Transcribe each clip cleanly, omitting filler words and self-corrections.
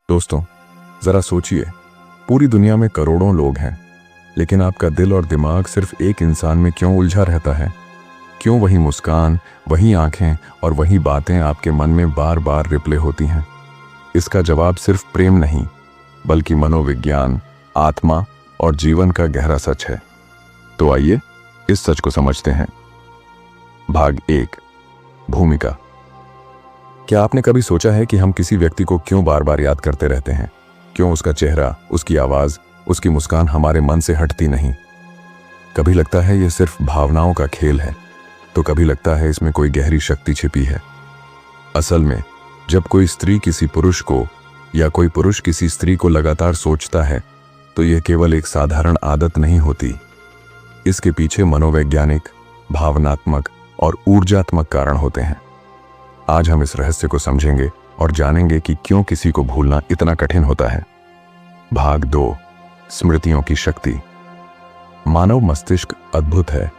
दोस्तों, जरा सोचिए, पूरी दुनिया में करोड़ों लोग हैं, लेकिन आपका दिल और दिमाग सिर्फ एक इंसान में क्यों उलझा रहता है? क्यों वही मुस्कान, वही आंखें और वही बातें आपके मन में बार बार रिप्ले होती हैं? इसका जवाब सिर्फ प्रेम नहीं, बल्कि मनोविज्ञान, आत्मा और जीवन का गहरा सच है। तो आइए इस सच को समझते हैं। भाग 1, भूमिका। क्या आपने कभी सोचा है कि हम किसी व्यक्ति को क्यों बार बार याद करते रहते हैं? क्यों उसका चेहरा, उसकी आवाज, उसकी मुस्कान हमारे मन से हटती नहीं? कभी लगता है ये सिर्फ भावनाओं का खेल है, तो कभी लगता है इसमें कोई गहरी शक्ति छिपी है। असल में जब कोई स्त्री किसी पुरुष को या कोई पुरुष किसी स्त्री को लगातार सोचता है, तो यह केवल एक साधारण आदत नहीं होती। इसके पीछे मनोवैज्ञानिक, भावनात्मक और ऊर्जात्मक कारण होते हैं। आज हम इस रहस्य को समझेंगे और जानेंगे कि क्यों किसी को भूलना इतना कठिन होता है। भाग 2, स्मृतियों की शक्ति। मानव मस्तिष्क अद्भुत है।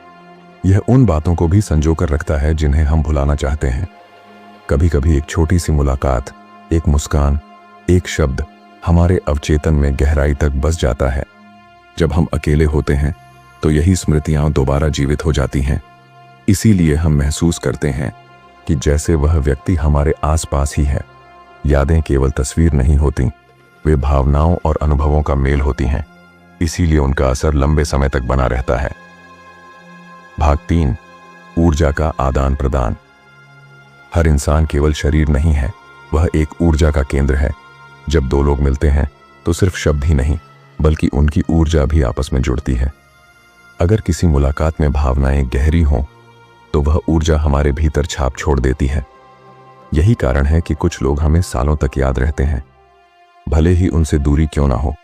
यह उन बातों को भी संजोकर रखता है जिन्हें हम भुलाना चाहते हैं। कभी कभी एक छोटी सी मुलाकात, एक मुस्कान, एक शब्द हमारे अवचेतन में गहराई तक बस जाता है। जब हम अकेले होते हैं तो यही स्मृतियां दोबारा जीवित हो जाती हैं। इसीलिए हम महसूस करते हैं कि जैसे वह व्यक्ति हमारे आसपास ही है। यादें केवल तस्वीर नहीं होती, वे भावनाओं और अनुभवों का मेल होती हैं। इसीलिए उनका असर लंबे समय तक बना रहता है। भाग 3, ऊर्जा का आदान प्रदान। हर इंसान केवल शरीर नहीं है, वह एक ऊर्जा का केंद्र है। जब दो लोग मिलते हैं तो सिर्फ शब्द ही नहीं, बल्कि उनकी ऊर्जा भी आपस में जुड़ती है। अगर किसी मुलाकात में भावनाएं गहरी हों तो वह ऊर्जा हमारे भीतर छाप छोड़ देती है। यही कारण है कि कुछ लोग हमें सालों तक याद रहते हैं, भले ही उनसे दूरी क्यों ना हो।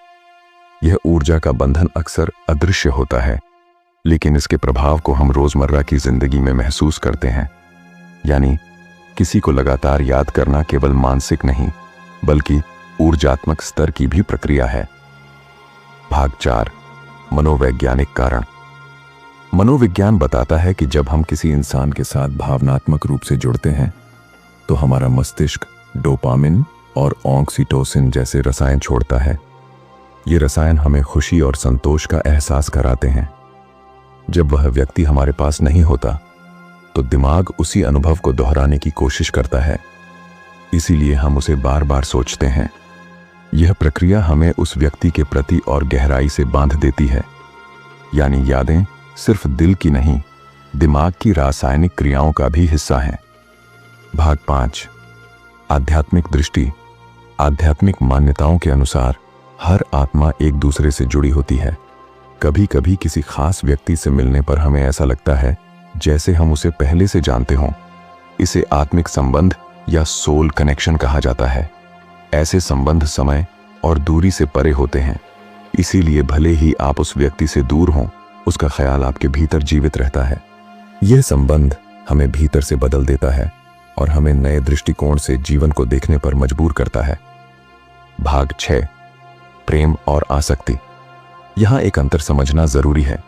यह ऊर्जा का बंधन अक्सर अदृश्य होता है, लेकिन इसके प्रभाव को हम रोजमर्रा की जिंदगी में महसूस करते हैं। यानी किसी को लगातार याद करना केवल मानसिक नहीं, बल्कि ऊर्जात्मक स्तर की भी प्रक्रिया है। भाग 4, मनोवैज्ञानिक कारण। मनोविज्ञान बताता है कि जब हम किसी इंसान के साथ भावनात्मक रूप से जुड़ते हैं तो हमारा मस्तिष्क डोपामिन और ऑक्सीटोसिन जैसे रसायन छोड़ता है। ये रसायन हमें खुशी और संतोष का एहसास कराते हैं। जब वह व्यक्ति हमारे पास नहीं होता तो दिमाग उसी अनुभव को दोहराने की कोशिश करता है। इसीलिए हम उसे बार बार सोचते हैं। यह प्रक्रिया हमें उस व्यक्ति के प्रति और गहराई से बांध देती है। यानी यादें सिर्फ दिल की नहीं, दिमाग की रासायनिक क्रियाओं का भी हिस्सा हैं। भाग 5, आध्यात्मिक दृष्टि। आध्यात्मिक मान्यताओं के अनुसार हर आत्मा एक दूसरे से जुड़ी होती है। कभी कभी किसी खास व्यक्ति से मिलने पर हमें ऐसा लगता है जैसे हम उसे पहले से जानते हों। इसे आत्मिक संबंध या सोल कनेक्शन कहा जाता है। ऐसे संबंध समय और दूरी से परे होते हैं। इसीलिए भले ही आप उस व्यक्ति से दूर हों, उसका ख्याल आपके भीतर जीवित रहता है। यह संबंध हमें भीतर से बदल देता है और हमें नए दृष्टिकोण से जीवन को देखने पर मजबूर करता है। भाग 6, प्रेम और आसक्ति। यहां एक अंतर समझना जरूरी है।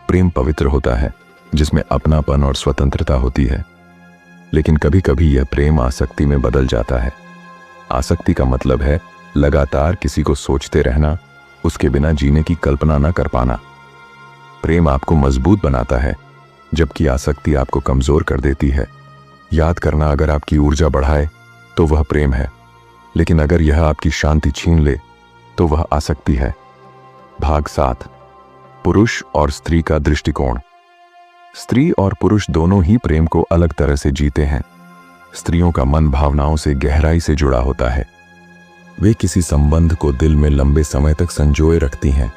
प्रेम पवित्र होता है, जिसमें अपनापन और स्वतंत्रता होती है, लेकिन कभी कभी यह प्रेम आसक्ति में बदल जाता है। आसक्ति का मतलब है लगातार किसी को सोचते रहना, उसके बिना जीने की कल्पना न कर पाना। प्रेम आपको मजबूत बनाता है, जबकि आसक्ति आपको कमजोर कर देती है। याद करना अगर आपकी ऊर्जा बढ़ाए तो वह प्रेम है, लेकिन अगर यह आपकी शांति छीन ले तो वह आसक्ति है। भाग 7, पुरुष और स्त्री का दृष्टिकोण। स्त्री और पुरुष दोनों ही प्रेम को अलग तरह से जीते हैं। स्त्रियों का मन भावनाओं से गहराई से जुड़ा होता है। वे किसी संबंध को दिल में लंबे समय तक संजोए रखती हैं।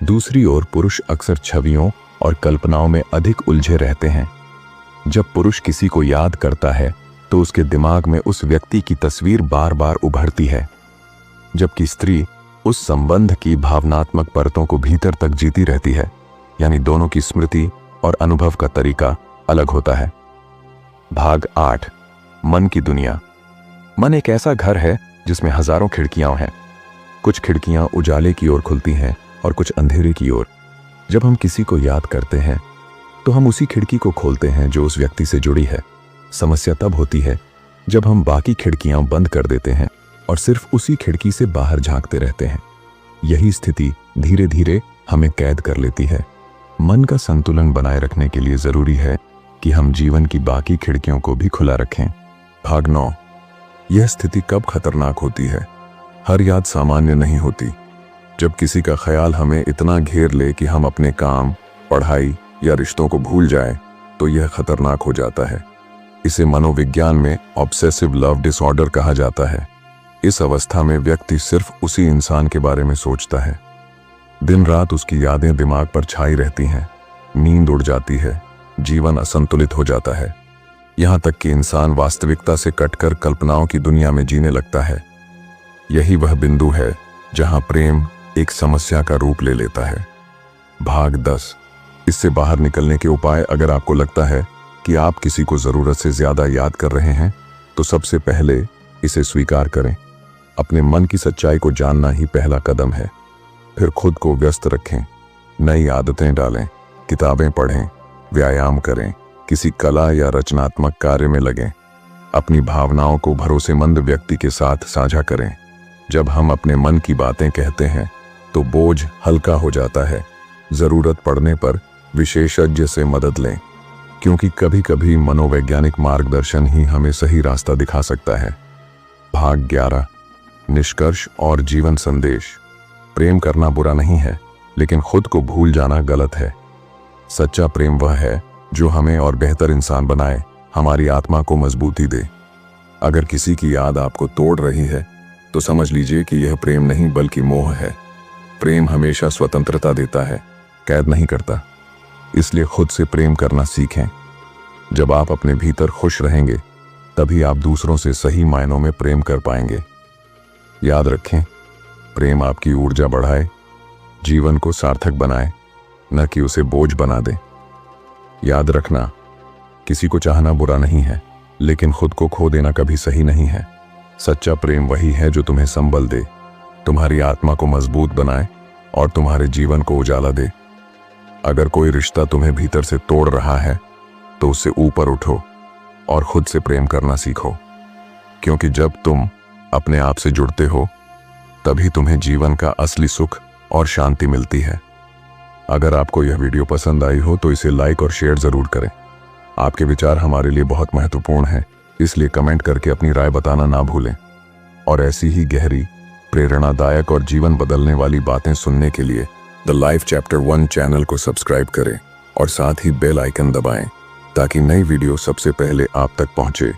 दूसरी ओर पुरुष अक्सर छवियों और कल्पनाओं में अधिक उलझे रहते हैं। जब पुरुष किसी को याद करता है तो उसके दिमाग में उस व्यक्ति की तस्वीर बार बार उभरती है, जबकि स्त्री उस संबंध की भावनात्मक परतों को भीतर तक जीती रहती है। यानी दोनों की स्मृति और अनुभव का तरीका अलग होता है। भाग 8, मन की दुनिया। मन एक ऐसा घर है जिसमें हजारों खिड़कियां हैं। कुछ खिड़कियां उजाले की ओर खुलती हैं और कुछ अंधेरे की ओर। जब हम किसी को याद करते हैं तो हम उसी खिड़की को खोलते हैं जो उस व्यक्ति से जुड़ी है। समस्या तब होती है जब हम बाकी खिड़कियां बंद कर देते हैं और सिर्फ उसी खिड़की से बाहर झांकते रहते हैं। यही स्थिति धीरे धीरे हमें कैद कर लेती है। मन का संतुलन बनाए रखने के लिए जरूरी है कि हम जीवन की बाकी खिड़कियों को भी खुला रखें। भाग 9। यह स्थिति कब खतरनाक होती है? हर याद सामान्य नहीं होती। जब किसी का ख्याल हमें इतना घेर ले कि हम अपने काम, पढ़ाई या रिश्तों को भूल जाएं, तो यह खतरनाक हो जाता है। इसे मनोविज्ञान में ऑब्सेसिव लव डिसऑर्डर कहा जाता है। इस अवस्था में व्यक्ति सिर्फ उसी इंसान के बारे में सोचता है। दिन रात उसकी यादें दिमाग पर छाई रहती हैं, नींद उड़ जाती है, जीवन असंतुलित हो जाता है। यहां तक कि इंसान वास्तविकता से कटकर कल्पनाओं की दुनिया में जीने लगता है। यही वह बिंदु है जहां प्रेम एक समस्या का रूप ले लेता है। भाग 10। इससे बाहर निकलने के उपाय। अगर आपको लगता है कि आप किसी को जरूरत से ज्यादा याद कर रहे हैं, तो सबसे पहले इसे स्वीकार करें। अपने मन की सच्चाई को जानना ही पहला कदम है। फिर खुद को व्यस्त रखें, नई आदतें डालें, किताबें पढ़ें, व्यायाम करें, किसी कला या रचनात्मक कार्य में लगें। अपनी भावनाओं को भरोसेमंद व्यक्ति के साथ साझा करें। जब हम अपने मन की बातें कहते हैं तो बोझ हल्का हो जाता है। जरूरत पड़ने पर विशेषज्ञ से मदद लें, क्योंकि कभी कभी मनोवैज्ञानिक मार्गदर्शन ही हमें सही रास्ता दिखा सकता है। भाग 11। निष्कर्ष और जीवन संदेश। प्रेम करना बुरा नहीं है, लेकिन खुद को भूल जाना गलत है। सच्चा प्रेम वह है जो हमें और बेहतर इंसान बनाए, हमारी आत्मा को मजबूती दे। अगर किसी की याद आपको तोड़ रही है, तो समझ लीजिए कि यह प्रेम नहीं बल्कि मोह है। प्रेम हमेशा स्वतंत्रता देता है, कैद नहीं करता। इसलिए खुद से प्रेम करना सीखें। जब आप अपने भीतर खुश रहेंगे, तभी आप दूसरों से सही मायनों में प्रेम कर पाएंगे। याद रखें, प्रेम आपकी ऊर्जा बढ़ाए, जीवन को सार्थक बनाए, न कि उसे बोझ बना दे। याद रखना, किसी को चाहना बुरा नहीं है, लेकिन खुद को खो देना कभी सही नहीं है। सच्चा प्रेम वही है जो तुम्हें संबल दे, तुम्हारी आत्मा को मजबूत बनाए और तुम्हारे जीवन को उजाला दे। अगर कोई रिश्ता तुम्हें भीतर से तोड़ रहा है, तो उससे ऊपर उठो और खुद से प्रेम करना सीखो, क्योंकि जब तुम अपने आप से जुड़ते हो, तभी तुम्हें जीवन का असली सुख और शांति मिलती है। अगर आपको यह वीडियो पसंद आई हो तो इसे लाइक और शेयर जरूर करें। आपके विचार हमारे लिए बहुत महत्वपूर्ण हैं, इसलिए कमेंट करके अपनी राय बताना ना भूलें। और ऐसी ही गहरी, प्रेरणादायक और जीवन बदलने वाली बातें सुनने के लिए द लाइफ चैप्टर 1 चैनल को सब्सक्राइब करें और साथ ही बेल आइकन दबाएं, ताकि नई वीडियो सबसे पहले आप तक पहुंचे।